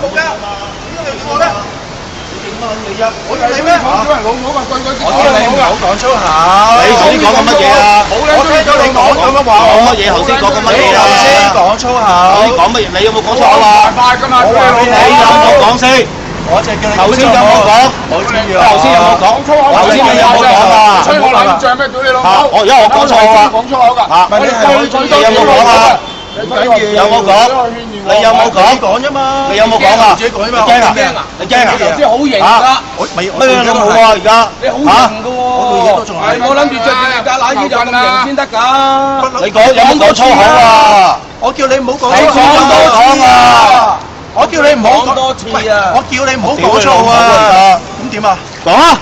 冇㗎，點解你叫我咧？我叫你咩？講咗人老母嘛，句句我叫你唔好講粗口。你頭先講緊乜嘢啊？我聽咗你講咁樣話。講乜嘢？頭先講緊乜嘢啊？頭先講粗口。你講乜嘢？你有冇講粗口啊？我話俾你有冇講先？我淨係叫你頭先有冇講？頭先有冇講？頭先你有冇講啊？吹我冷脹咩？屌你老母！因為我講錯啊。講粗口㗎。你有冇講啊？有冇講？你有冇講？講啫嘛。你有冇講啊？自己講啫嘛。你驚啊？你驚啊？即係好型㗎。咩都冇啊！而家你好型㗎喎。我諗住着住架冷衣就咁型先得㗎。你講有冇講粗口啊？我叫你唔好講。你講多講啊！我叫你唔好講多次啊！我叫你唔好講粗啊！咁點啊？講啊！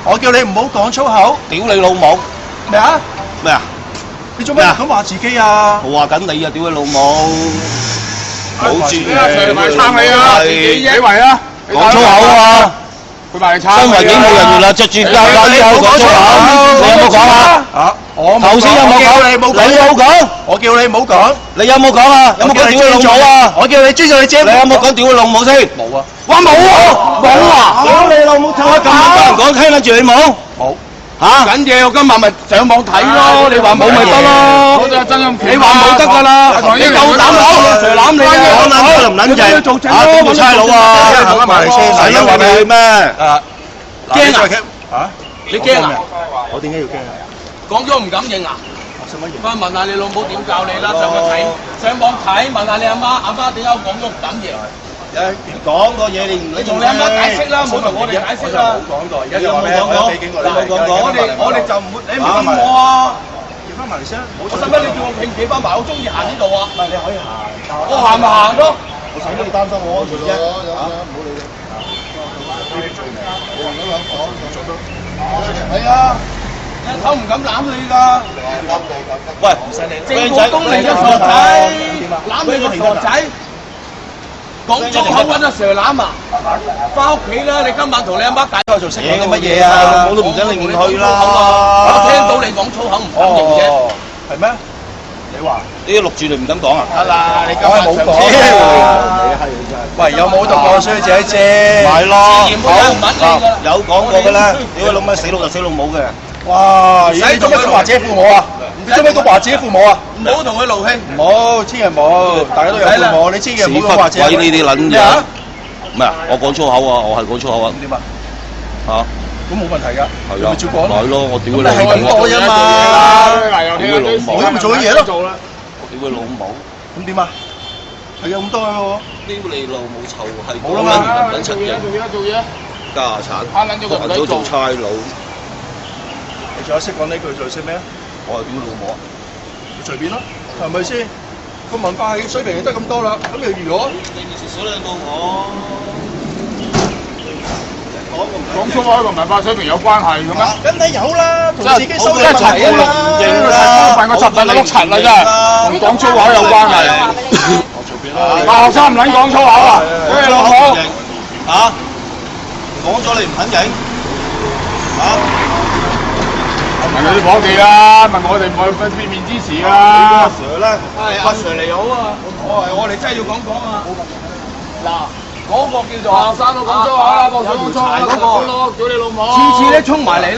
我叫你唔好講粗口。屌你老母！咩啊？咩啊？你做咩咁話自己啊？我話緊你啊！屌你老母！冇住撐你啊！你為啊？講粗口啊！佢話你撐。身為警務人員啦，着住架冷衣喺度講粗口，你有冇講啊？啊！我頭先有冇講？你冇講。我叫你唔好講。你有冇講啊？有冇講屌你老母啊？我叫你尊重你姐。你有冇講屌你老母先？冇啊！哇冇啊！冇啊！屌你老母！聽我咁多人講，聽得住你冇？冇。嚇！緊嘢，我今日咪上網睇咯。你話冇咪得咯？你話冇得㗎啦！你夠膽攞蛇攬你啊！講撚都唔撚認，啊邊個差佬啊？行啦埋嚟先，係因為你咩？驚啊！嚇！你驚啊？我點解要驚啊？講咗唔敢認啊？使乜認？翻問下你老母點教你啦，上網睇，問下你阿媽點解講咗唔敢認？講個嘢你同你阿媽解釋啦，冇同我哋解釋啦。冇講過，而家你有冇講過？你冇講過？我哋就唔會，你唔會我啊！叫翻埋嚟先。我使乜你叫我企企翻埋？我中意行呢度啊！唔係你可以行，我行咪行咯。我使乜你擔心我安全啫？唔好理你。係啊，一頭唔敢攬你㗎。喂，唔使你。政府工嚟嘅傻仔，攬你個傻仔。講粗口揾阿 Sir 攬啊！翻屋企啦！你今晚同你阿媽解喺度做識嘢嘅乜嘢啊？老母都唔想你認去啦。我聽到你講粗口唔敢認啫。係咩？你話？呢啲錄住你唔敢講啊？得啦，你今我係晚冇講。喂，有冇讀過書自己知？係咯，好有講過嘅啦。屌你老母死老豆死老母嘅。哇！你做咩咁話自己父母啊？你做咩咁話自己父母啊？唔好同佢勞氣。唔好，千祈唔好，大家都有父母，你千祈唔好咁話自己。鬼呢啲撚嘢。咩啊？我講粗口啊！我係講粗口啊！咁點啊？嚇？咁冇問題㗎。係啊。咪照講咯。係咯，我屌你你係咁講啫嘛。屌你老母！我都咪做緊嘢咯。我屌你老母！咁點啊？係有咁多嘅喎。屌你老母臭係冇啦嘛。撚柒嘢，做嘢。家產，慳撚咗個唔使做早做差佬。你仲有識講呢句，仲識咩啊？我係屌老母啊！隨便咯，係咪先？個文化水平就得咁多啦，咁又如果你面前少兩個我，講粗口同文化水平有關係嘅咩？梗係有啦，同自己收一齊一路犯個柒咪碌柒啦真係，同講粗口有關係。大學生唔撚講粗口啊！屌你老母！嚇講咗你唔肯認嚇？問佢啲伙計啦，問我哋唔片面支持啦。阿 Sir 咧，係阿 Sir 你好啊！我哋真係要講啊！嗱，嗰個叫做學生都講粗口啦，講粗口嗰個咯，屌你老母！次次咧衝埋嚟咧，